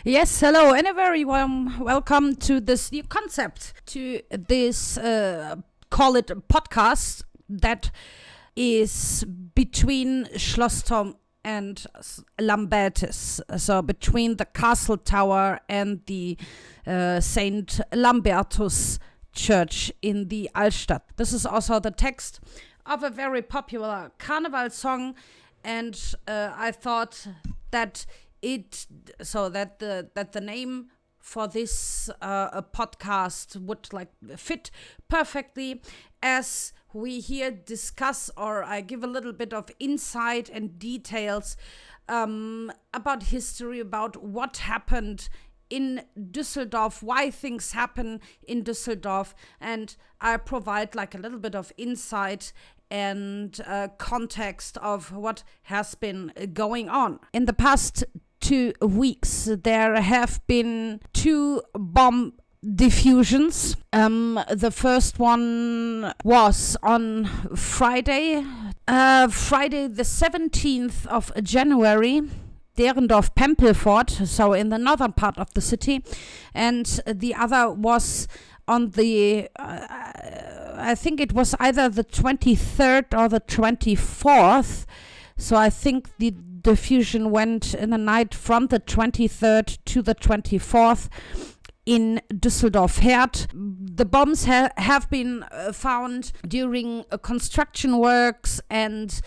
Yes, hello, and a very warm welcome to this new concept, to this, call it a podcast, that is between Schlossturm and Lambätes, so between the castle tower and the Saint Lambätes church in the Altstadt. This is also the text of a very popular carnival song, and I thought that the name for this podcast would fit perfectly, as we here discuss, or I give a little bit of insight and details about history, about what happened in Düsseldorf, why things happen in Düsseldorf, and I provide a little bit of insight and context of what has been going on. In the past 2 weeks, there have been 2 bomb defusions. The first one was on Friday the 17th of January, Derendorf-Pempelfort, so in the northern part of the city, and the other was on the, I think it was either the 23rd or the 24th, so I think the diffusion went in the night from the 23rd to the 24th in Düsseldorf-Herd. The bombs have been found during construction works, and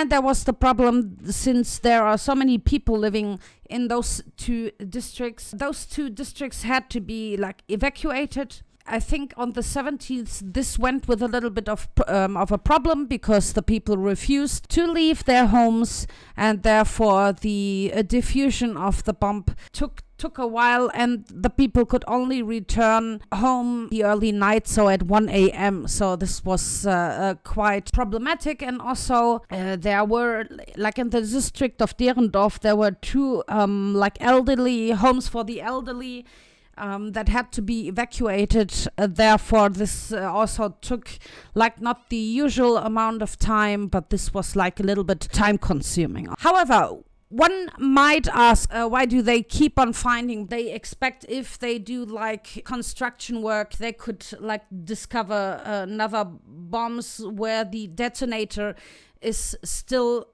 there was the problem, since there are so many people living in those 2 districts. Those 2 districts had to be evacuated. I think on the 17th, this went with a little bit of a problem, because the people refused to leave their homes, and therefore the diffusion of the bomb took a while, and the people could only return home the early night, so at 1 a.m. So this was quite problematic. And also there were, in the district of Derendorf, there were 2 elderly homes for the elderly that had to be evacuated. Therefore, this also took not the usual amount of time, but this was a little bit time consuming. However, one might ask, why do they keep on finding? They expect if they do construction work, they could discover another bombs where the detonator is still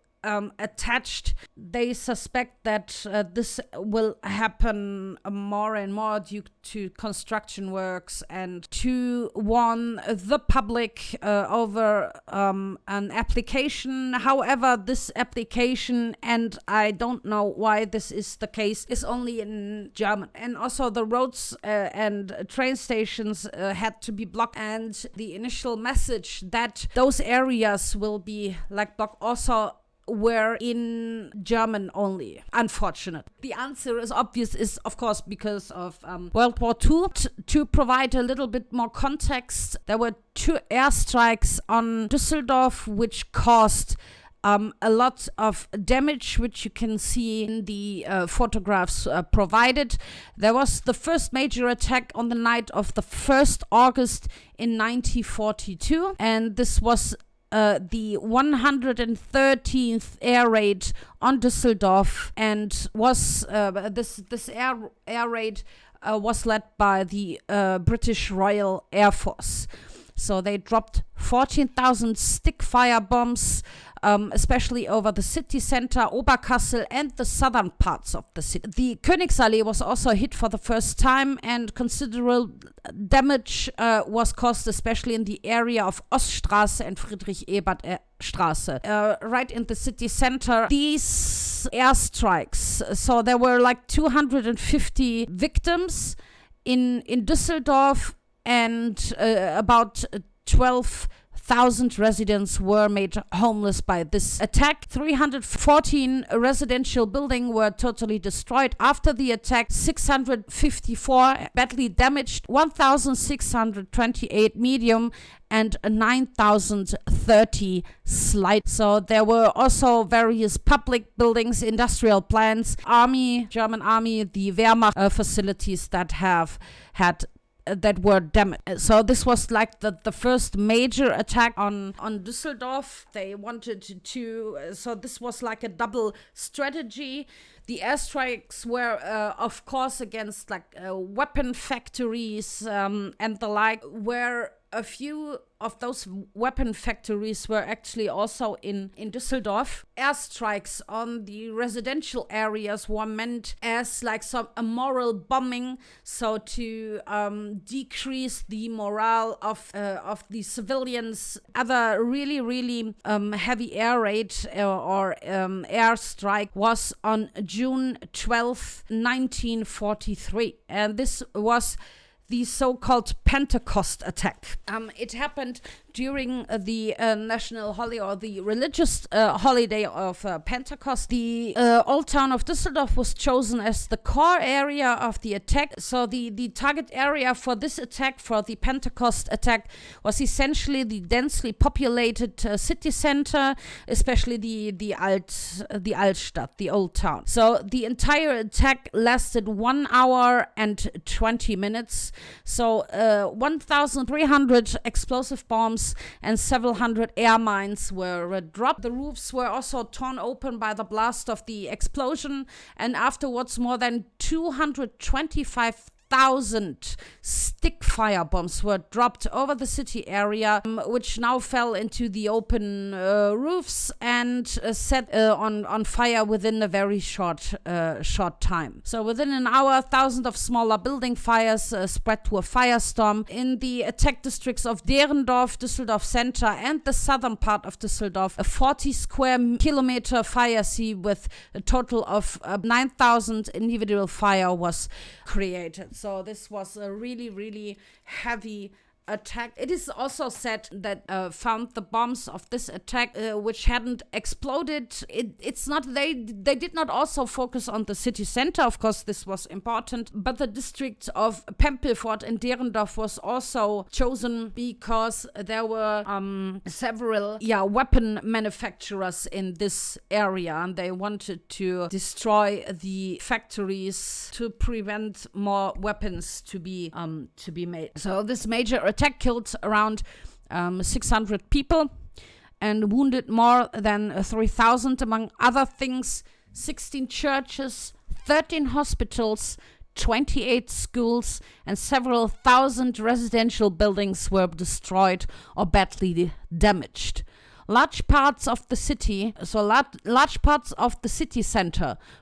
attached. They suspect that this will happen more and more due to construction works, and to warn the public over an application. However, this application, and I don't know why this is the case, is only in German. And also the roads and train stations had to be blocked, and the initial message that those areas will be blocked also were in German only, unfortunate. The answer is obvious, is of course because of World War II. To provide a little bit more context, there were 2 airstrikes on Düsseldorf which caused a lot of damage, which you can see in the photographs provided. There was the first major attack on the night of the 1st August in 1942, and this was the 113th air raid on Düsseldorf, and was this air raid was led by the British Royal Air Force. So they dropped 14,000 stick-fire bombs, especially over the city center, Oberkassel, and the southern parts of the city. The Königsallee was also hit for the first time, and considerable damage was caused, especially in the area of Oststraße and Friedrich-Ebert-Straße, right in the city center. These airstrikes, so there were 250 victims in Düsseldorf, and about 12,000 residents were made homeless by this attack. 314 residential buildings were totally destroyed after the attack. 654 badly damaged, 1,628 medium, and 9,030 slight. So there were also various public buildings, industrial plants, army, German army, the Wehrmacht facilities that have had that were damaged. So this was like the first major attack on Düsseldorf. They wanted to, so this was like a double strategy. The airstrikes were, of course, against like weapon factories and the like, where a few of those weapon factories were actually also in Düsseldorf. Airstrikes on the residential areas were meant as like a moral bombing, so to decrease the morale of the civilians. Other really heavy air raid or airstrike was on June 12, 1943, and this was the so-called Pentecost attack. It happened during the national holiday or the religious holiday of Pentecost. The old town of Düsseldorf was chosen as the core area of the attack. So the target area for this attack, for the Pentecost attack, was essentially the densely populated city center, especially the Altstadt, the old town. So the entire attack lasted 1 hour and 20 minutes. So 1,300 explosive bombs and several hundred air mines were dropped. The roofs were also torn open by the blast of the explosion, and afterwards more than 225,000 stick fire bombs were dropped over the city area, which now fell into the open roofs and set on fire within a very short time. So within an hour, thousands of smaller building fires spread to a firestorm. In the attack districts of Derendorf, Düsseldorf Center, and the southern part of Düsseldorf, a 40 square kilometer fire sea with a total of 9,000 individual fire was created. So this was a really heavy attack. It is also said that found the bombs of this attack which hadn't exploded. It's not they did not also focus on the city center. Of course, this was important, but the district of Pempelfort and Derendorf was also chosen because there were several weapon manufacturers in this area, and they wanted to destroy the factories to prevent more weapons to be made. So this major attack killed around 600 people and wounded more than 3,000. Among other things, 16 churches, 13 hospitals, 28 schools, and several thousand residential buildings were destroyed or badly damaged. Large parts of the city center,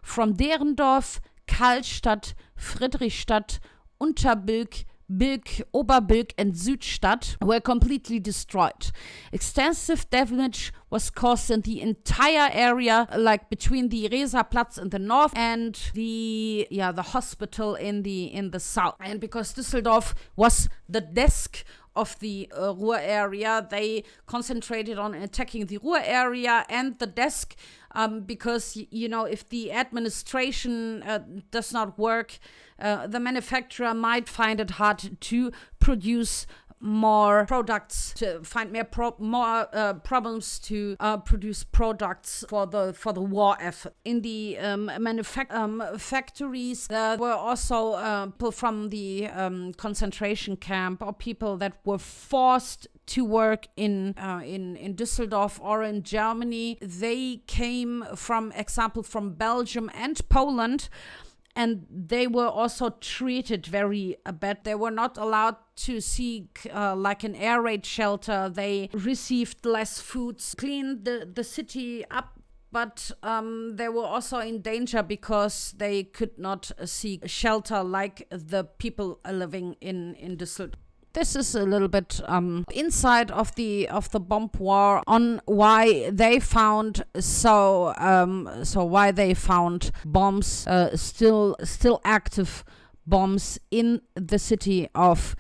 from Derendorf, Karlstadt, Friedrichstadt, Unterbilk, Bilk, Oberbilk, and Südstadt were completely destroyed. Extensive damage was caused in the entire area, like between the Reserplatz in the north and the hospital in the south. And because Düsseldorf was the desk of the Ruhr area, they concentrated on attacking the Ruhr area and the desk because, if the administration does not work, the manufacturer might find it hard to produce more products, to find more problems to produce products for the war effort. In the factories, there were also people from the concentration camp or people that were forced to work in Düsseldorf or in Germany. They came, from Belgium and Poland, and they were also treated very bad. They were not allowed to seek like an air raid shelter. They received less food, cleaned the city up, but they were also in danger because they could not seek shelter like the people living in Düsseldorf. This is a little bit inside of the bomb war on why they found why they found bombs, still active bombs in the city of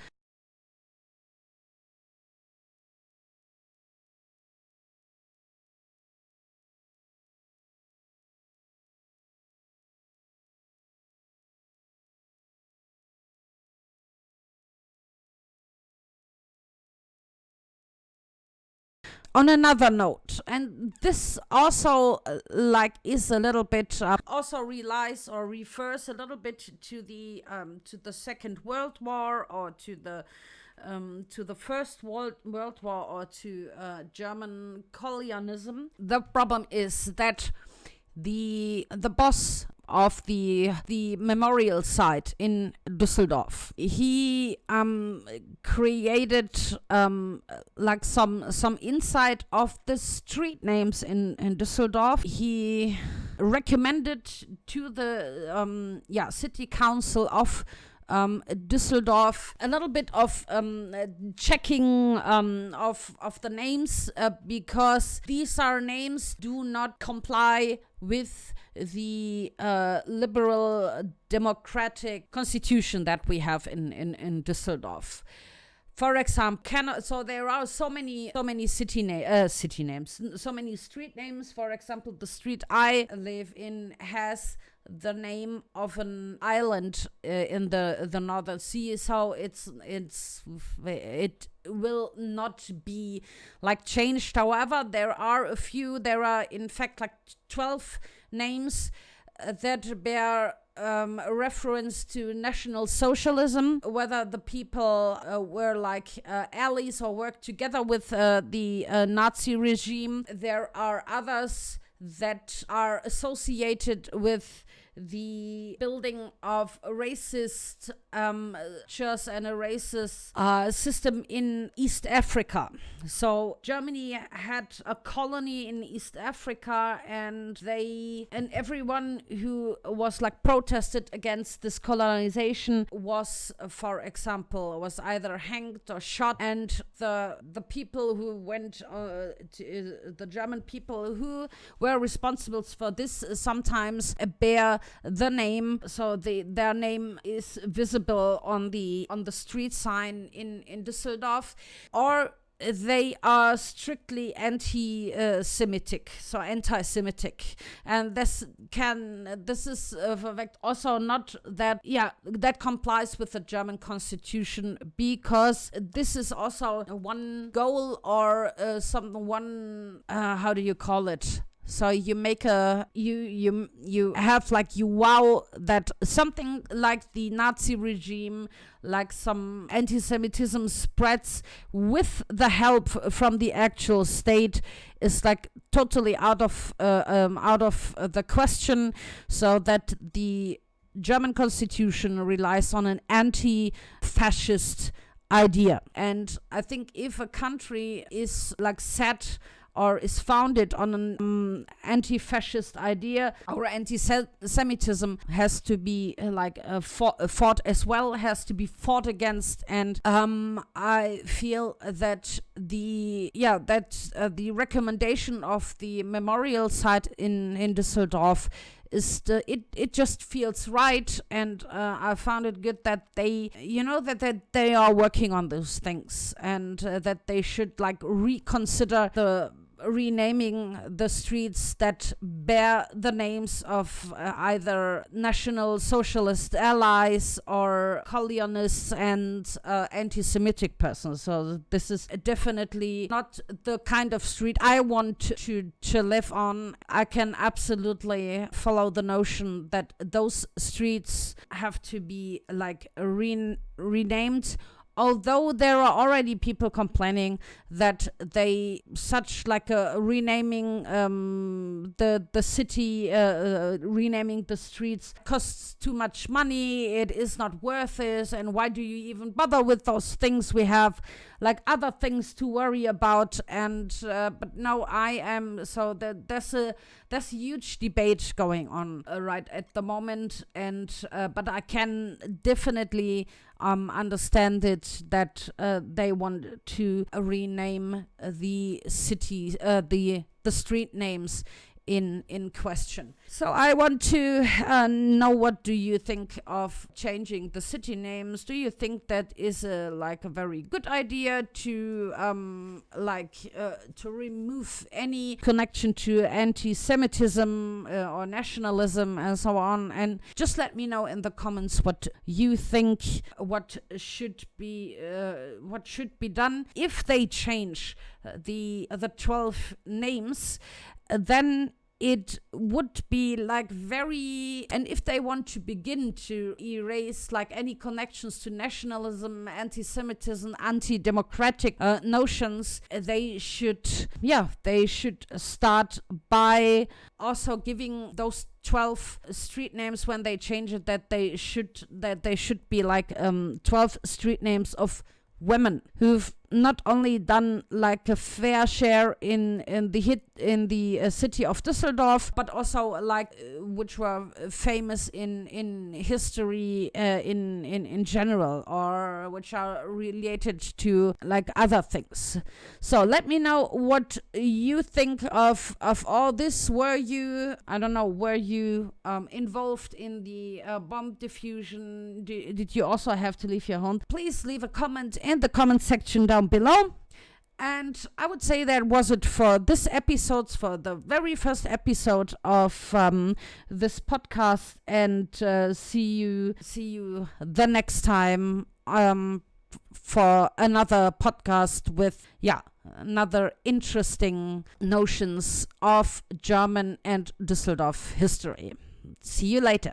on another note, and this also is a little bit also relies or refers a little bit to the Second World War, or to the First World War, or to German colonialism. The problem is that the boss of the memorial site in Düsseldorf, he created some insight of the street names in Düsseldorf. He recommended to the city council of Düsseldorf a little bit of checking of the names, because these are names do not comply with the liberal democratic constitution that we have in Düsseldorf. For example, so there are so many city names, so many street names. For example, the street I live in has the name of an island in the Northern Sea, so it will not be changed. However, there are in fact 12 names that bear reference to National Socialism, whether the people were allies or worked together with the Nazi regime. There are others that are associated with the building of racist churches and a racist system in East Africa. So Germany had a colony in East Africa, and everyone who was protested against this colonization was, for example, was either hanged or shot. And the people who went the German people who were responsible for this sometimes bear the name, so their name is visible on the street sign in Düsseldorf, or they are strictly anti-Semitic, and this is also not that complies with the German constitution, because this is also one goal or how do you call it? So you make you have you vow that something like the Nazi regime, some anti-Semitism spreads with the help from the actual state, is totally out of the question. So that the German constitution relies on an anti-fascist idea. And I think if a country is set or is founded on an anti-fascist idea, or anti-Semitism has to be fought as well, has to be fought against. And I feel that the recommendation of the memorial site in Düsseldorf is it just feels right, and I found it good that they that they are working on those things, and that they should reconsider the renaming the streets that bear the names of either National Socialist allies or colonists and anti-Semitic persons. So this is definitely not the kind of street I want to live on. I can absolutely follow the notion that those streets have to be renamed. Although there are already people complaining that renaming the city, renaming the streets costs too much money, it is not worth it, and why do you even bother with those things? We have other things to worry about. And but no, there's a huge debate going on right at the moment, and but I can definitely understand it that they want to rename the city, the street names in question. So I want to know, what do you think of changing the city names? Do you think that is a very good idea to to remove any connection to anti-Semitism or nationalism and so on? And just let me know in the comments what you think, what should be done. If they change the 12 names, then it would be and if they want to begin to erase any connections to nationalism, anti-Semitism, anti-democratic notions, they should start by also giving those 12 street names, when they change it, that they should be 12 street names of women who've not only done a fair share in the city of Düsseldorf, but also which were famous in history in general, or which are related to other things. So let me know what you think of all this. Were you involved in the bomb diffusion? Did you also have to leave your home? Please leave a comment in the comment section down below. And I would say that was it for this episode, for the very first episode of this podcast. And see you the next time for another podcast with another interesting notions of German and Düsseldorf history. See you later.